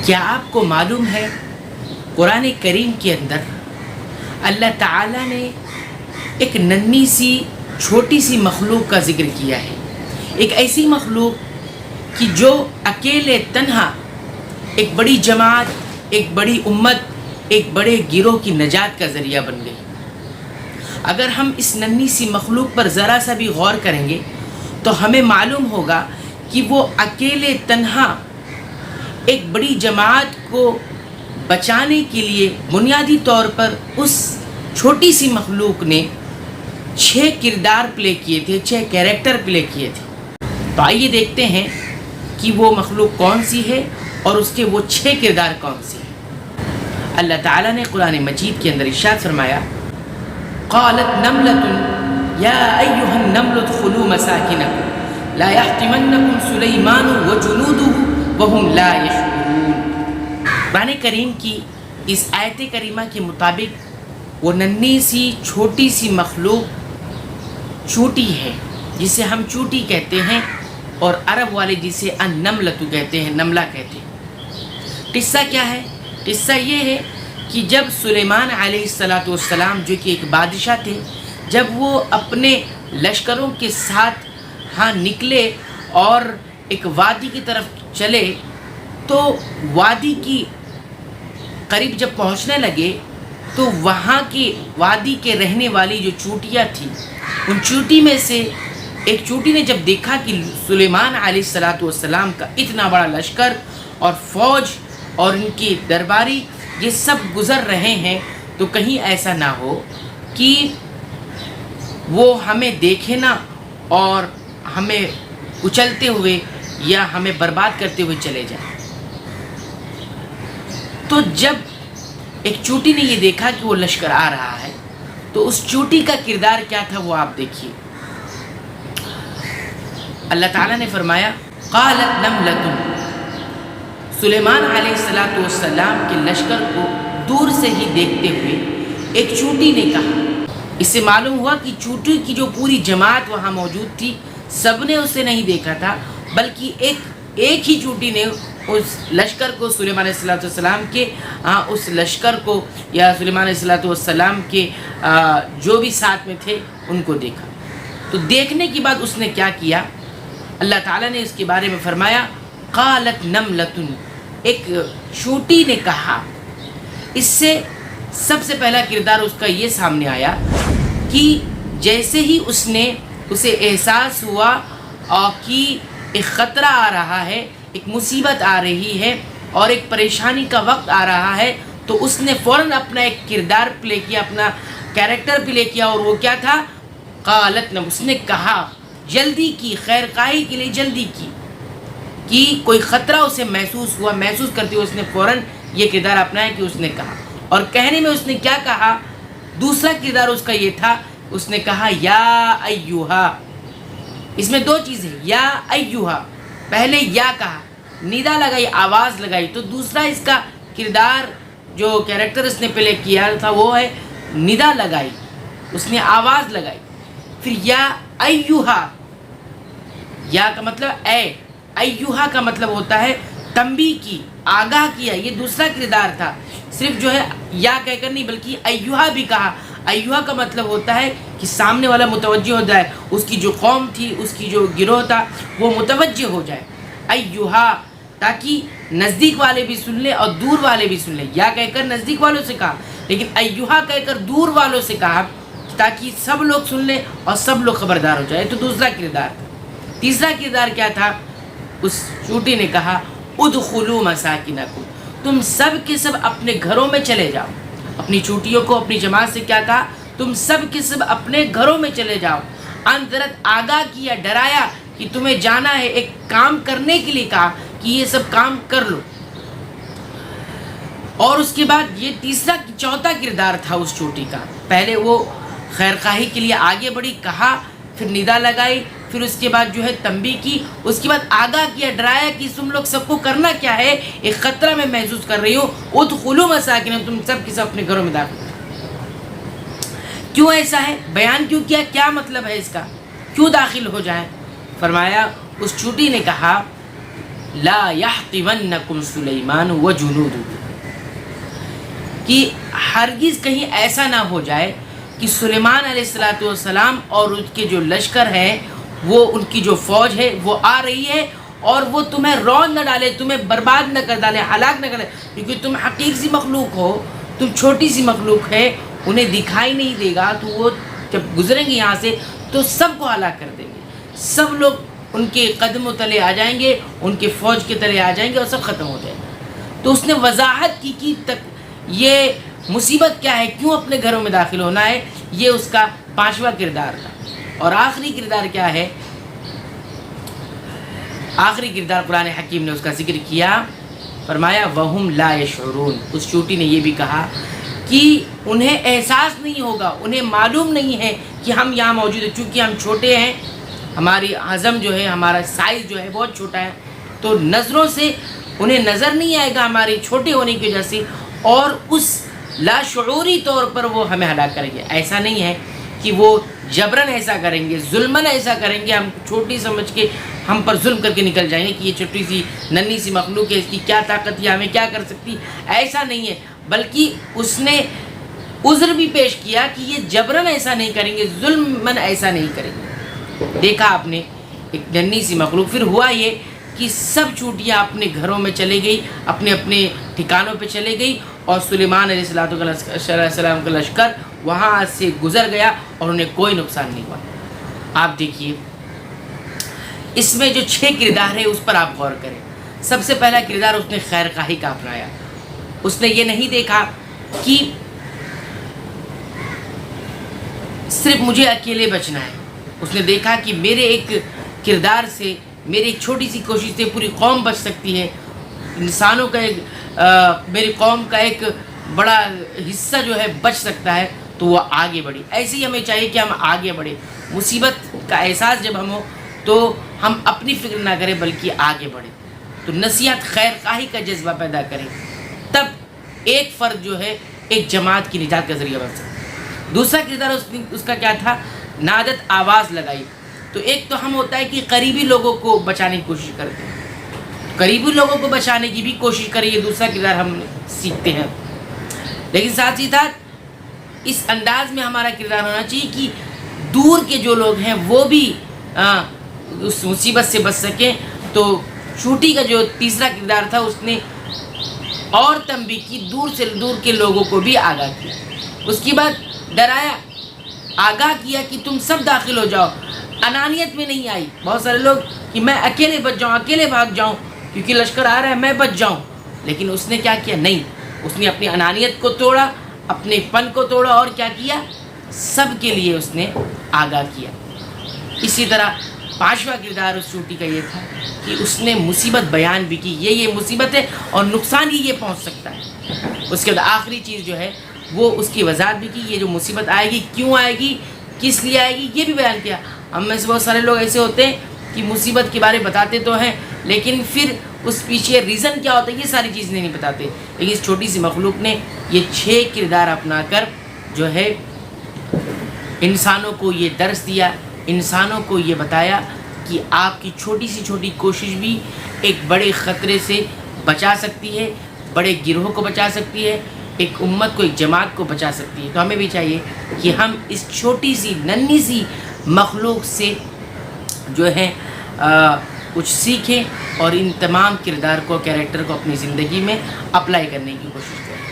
کیا آپ کو معلوم ہے قرآن کریم کے اندر اللہ تعالیٰ نے ایک ننھی سی چھوٹی سی مخلوق کا ذکر کیا ہے، ایک ایسی مخلوق کہ جو اکیلے تنہا ایک بڑی جماعت، ایک بڑی امت، ایک بڑے گروہ کی نجات کا ذریعہ بن گئی۔ اگر ہم اس ننھی سی مخلوق پر ذرا سا بھی غور کریں گے تو ہمیں معلوم ہوگا کہ وہ اکیلے تنہا ایک بڑی جماعت کو بچانے کے لیے بنیادی طور پر اس چھوٹی سی مخلوق نے 6 کردار پلے کیے تھے، 6 کیریکٹر پلے کیے تھے۔ تو آئیے دیکھتے ہیں کہ وہ مخلوق کون سی ہے اور اس کے وہ 6 کردار کون سی ہیں۔ اللہ تعالیٰ نے قرآن مجید کے اندر ارشاد فرمایا، قالت نملة یا ایھا النمل ادخلوا مساکنکم لا یحطمنکم سلیمان وجنودہ وہم لا یشعرون۔ قرآن کریم کی اس آیت کریمہ کے مطابق وہ ننھی سی چھوٹی سی مخلوق چوٹی ہے، جسے ہم چوٹی کہتے ہیں، اور عرب والے جسے النملۃ کہتے ہیں، نملہ کہتے ہیں۔ قصہ کیا ہے؟ قصہ یہ ہے کہ جب سلیمان علیہ السلام جو کہ ایک بادشاہ تھے، جب وہ اپنے لشکروں کے ساتھ نکلے اور ایک وادی کی طرف چلے تو وادی کی قریب جب پہنچنے لگے تو وہاں کی وادی کے رہنے والی جو چوٹیاں تھیں، ان چوٹی میں سے ایک چوٹی نے جب دیکھا کہ سلیمان علیہ السلام کا اتنا بڑا لشکر اور فوج اور ان کی درباری یہ سب گزر رہے ہیں، تو کہیں ایسا نہ ہو کہ وہ ہمیں دیکھے نہ اور ہمیں کچلتے ہوئے یا ہمیں برباد کرتے ہوئے چلے جائیں۔ تو جب ایک چوٹی نے یہ دیکھا کہ وہ لشکر آ رہا ہے تو اس چوٹی کا کردار کیا تھا وہ آپ دیکھیے۔ اللہ تعالیٰ نے فرمایا، قالت نملۃ، سلیمان علیہ السلام کے لشکر کو دور سے ہی دیکھتے ہوئے ایک چوٹی نے کہا۔ اس سے معلوم ہوا کہ چوٹی کی جو پوری جماعت وہاں موجود تھی، سب نے اسے نہیں دیکھا تھا، بلکہ ایک ہی چوٹی نے اس لشکر کو، سلیمان علیہ السلام کے اس لشکر کو یا سلیمان علیہ السلام کے جو بھی ساتھ میں تھے ان کو دیکھا۔ تو دیکھنے کے بعد اس نے کیا کیا؟ اللہ تعالیٰ نے اس کے بارے میں فرمایا، قالت نملۃ، ایک چوٹی نے کہا۔ اس سے سب سے پہلا کردار اس کا یہ سامنے آیا کہ جیسے ہی اسے احساس ہوا کہ ایک خطرہ آ رہا ہے، ایک مصیبت آ رہی ہے اور ایک پریشانی کا وقت آ رہا ہے، تو اس نے فوراً اپنا ایک کردار پلے کیا، اپنا کیریکٹر پلے کیا، اور وہ کیا تھا؟ قالت، اس نے کہا، جلدی کی، خیر خواہی کے لیے جلدی کی کہ کوئی خطرہ اسے محسوس ہوا، محسوس کرتے ہوئے اس نے فوراً یہ کردار اپنایا کہ اس نے کہا۔ اور کہنے میں اس نے کیا کہا؟ دوسرا کردار اس کا یہ تھا، اس نے کہا یا ایھا۔ اس میں 2 چیزیں، یا ایھا، پہلے یا کہا، ندا لگائی، آواز لگائی، تو دوسرا اس کا کردار جو کیریکٹر اس نے پلے کیا تھا وہ ہے ندا لگائی، اس نے آواز لگائی۔ پھر یا ایھا، یا کا مطلب اے، ایھا کا مطلب ہوتا ہے تنبیہ کی، آگاہ کیا، یہ دوسرا کردار تھا۔ صرف جو ہے یا کہہ کر نہیں بلکہ ایھا بھی کہا۔ ایھا کا مطلب ہوتا ہے کہ سامنے والا متوجہ ہو جائے، اس کی جو قوم تھی، اس کی جو گروہ تھا وہ متوجہ ہو جائے۔ ایھا، تاکہ نزدیک والے بھی سن لیں اور دور والے بھی سن لیں۔ یا کہہ کر نزدیک والوں سے کہا، لیکن ایھا کہہ کر دور والوں سے کہا تاکہ سب لوگ سن لیں اور سب لوگ خبردار ہو جائے۔ تو دوسرا کردار تھا۔ تیسرا کردار کیا تھا؟ اس چوٹی نے کہا، ادخلوا مساکنکم، تم سب کے سب اپنے گھروں میں چلے جاؤ۔ اپنی چوٹیوں کو، اپنی جماعت سے کیا کہا؟ تم سب کے سب اپنے گھروں میں چلے جاؤ۔ اندرت آگاہ کیا، ڈرایا کہ تمہیں جانا ہے، ایک کام کرنے کے لیے کہا کہ یہ سب کام کر لو۔ اور اس کے بعد یہ چوتھا کردار تھا اس چوٹی کا۔ پہلے وہ خیر خواہی کے لیے آگے بڑھی، کہا، پھر ندا لگائی، پھر اس کے بعد جو ہے تنبیہ کی، اس کے بعد آگاہ کیا، ڈرایا کہ تم لوگ سب کو کرنا کیا ہے، ایک خطرہ میں محسوس کر رہی ہوں، ادخلوا مساکنکم، تم سب کے سب اپنے گھروں میں داخل ہو۔ کیوں ایسا ہے؟ بیان کیوں کیا؟ کیا مطلب ہے اس کا؟ کیوں داخل ہو جائیں؟ فرمایا، اس چوٹی نے کہا لا یحطمنکم سلیمان وجنودہ، کہ ہرگز کہیں ایسا نہ ہو جائے کہ سلیمان علیہ السلام اور اس کے جو لشکر ہے، وہ ان کی جو فوج ہے وہ آ رہی ہے اور وہ تمہیں رون نہ ڈالے، تمہیں برباد نہ کر ڈالے، ہلاک نہ کرے، کیونکہ تم حقیر سی مخلوق ہو، تم چھوٹی سی مخلوق ہے، انہیں دکھائی نہیں دے گا، تو وہ جب گزریں گے یہاں سے تو سب کو ہلاک کر دیں گے، سب لوگ ان کے قدموں تلے آ جائیں گے، ان کے فوج کے تلے آ جائیں گے اور سب ختم ہو جائے گا۔ تو اس نے وضاحت کی تک یہ مصیبت کیا ہے، کیوں اپنے گھروں میں داخل ہونا ہے، یہ اس کا 5واں کردار تھا۔ اور آخری کردار کیا ہے؟ آخری کردار قرآن حکیم نے اس کا ذکر کیا، فرمایا وَهُمْ لَا يَشْعُرُونَ، اس چوٹی نے یہ بھی کہا کہ انہیں احساس نہیں ہوگا، انہیں معلوم نہیں ہے کہ ہم یہاں موجود ہیں، چونکہ ہم چھوٹے ہیں، ہماری حجم جو ہے، ہمارا سائز جو ہے بہت چھوٹا ہے، تو نظروں سے انہیں نظر نہیں آئے گا ہمارے چھوٹے ہونے کی وجہ سے، اور اس لاشعوری طور پر وہ ہمیں ہلاک کریں گے۔ ایسا نہیں ہے کہ وہ جبراً ایسا کریں گے، ظلماً ایسا کریں گے، ہم چھوٹی سمجھ کے ہم پر ظلم کر کے نکل جائیں گے کہ یہ چھوٹی سی ننھی سی مخلوق ہے، اس کی کیا طاقت ہے، ہمیں کیا کر سکتی، ایسا نہیں ہے، بلکہ اس نے عذر بھی پیش کیا کہ یہ جبراً ایسا نہیں کریں گے، ظلماً ایسا نہیں کریں گے۔ دیکھا آپ نے ایک ننھی سی مخلوق، پھر ہوا یہ کہ سب چوٹیاں اپنے گھروں میں چلے گئی، اپنے اپنے ٹھکانوں پہ چلے گئی، اور سلیمان علیہ السلام کا لشکر وہاں سے گزر گیا اور انہیں کوئی نقصان نہیں ہوا۔ آپ دیکھیے اس میں جو 6 کردار ہے اس پر آپ غور کریں۔ سب سے پہلا کردار اس نے خیر خواہی کا اپنایا، اس نے یہ نہیں دیکھا کہ صرف مجھے اکیلے بچنا ہے، اس نے دیکھا کہ میرے ایک کردار سے، میری ایک چھوٹی سی کوشش سے پوری قوم بچ سکتی ہے، انسانوں کا ایک میری قوم کا ایک بڑا حصہ جو ہے بچ سکتا ہے، تو وہ آگے بڑھی۔ ایسے ہی ہمیں چاہیے کہ ہم آگے بڑھیں، مصیبت کا احساس جب ہم ہو تو ہم اپنی فکر نہ کریں بلکہ آگے بڑھیں، تو نصیحت خیر خواہی کا جذبہ پیدا کریں، تب ایک فرد جو ہے ایک جماعت کی نجات کا ذریعہ بن سکتا ہے۔ دوسرا کردار اس کا کیا تھا؟ نادت آواز لگائی۔ تو ایک تو ہم ہوتا ہے کہ قریبی لوگوں کو بچانے کی کوشش کرتے ہیں، قریبی لوگوں کو بچانے کی بھی کوشش کریں، یہ دوسرا کردار ہم سیکھتے ہیں، لیکن ساتھ ہی ساتھ اس انداز میں ہمارا کردار ہونا چاہیے کہ دور کے جو لوگ ہیں وہ بھی اس مصیبت سے بچ سکیں۔ تو چوٹی کا جو تیسرا کردار تھا، اس نے اور تنبیہ کی، دور سے دور کے لوگوں کو بھی آگاہ کیا، اس کے بعد ڈرایا، آگاہ کیا کہ تم سب داخل ہو جاؤ۔ انانیت میں نہیں آئی، بہت سارے لوگ کہ میں اکیلے بچ جاؤں، اکیلے بھاگ جاؤں کیونکہ لشکر آ رہا ہے، میں بچ جاؤں، لیکن اس نے کیا کیا؟ نہیں، اس نے اپنی انانیت کو توڑا، اپنے پن کو توڑا، اور کیا کیا؟ سب کے لیے اس نے آگاہ کیا۔ اسی طرح 5واں کردار اس چوٹی کا یہ تھا کہ اس نے مصیبت بیان بھی کی، یہ مصیبت ہے اور نقصان ہی یہ پہنچ سکتا ہے۔ اس کے بعد آخری چیز جو ہے وہ اس کی وضاحت بھی کی، یہ جو مصیبت آئے گی کیوں آئے گی، کس لیے آئے گی، یہ بھی بیان کیا۔ ہم میں سے بہت سارے لوگ ایسے ہوتے ہیں کہ مصیبت کے بارے بتاتے تو ہیں، لیکن پھر اس پیچھے ریزن کیا ہوتا ہے یہ ساری چیزیں نہیں بتاتے، لیکن اس چھوٹی سی مخلوق نے یہ 6 کردار اپنا کر جو ہے انسانوں کو یہ درس دیا، انسانوں کو یہ بتایا کہ آپ کی چھوٹی سی چھوٹی کوشش بھی ایک بڑے خطرے سے بچا سکتی ہے، بڑے گروہ کو بچا سکتی ہے، ایک امت کو، ایک جماعت کو بچا سکتی ہے۔ تو ہمیں بھی چاہیے کہ ہم اس چھوٹی سی ننھی سی مخلوق سے جو ہے کچھ سیکھیں اور ان تمام کردار کو، کیریکٹر کو اپنی زندگی میں اپلائی کرنے کی کوشش کریں۔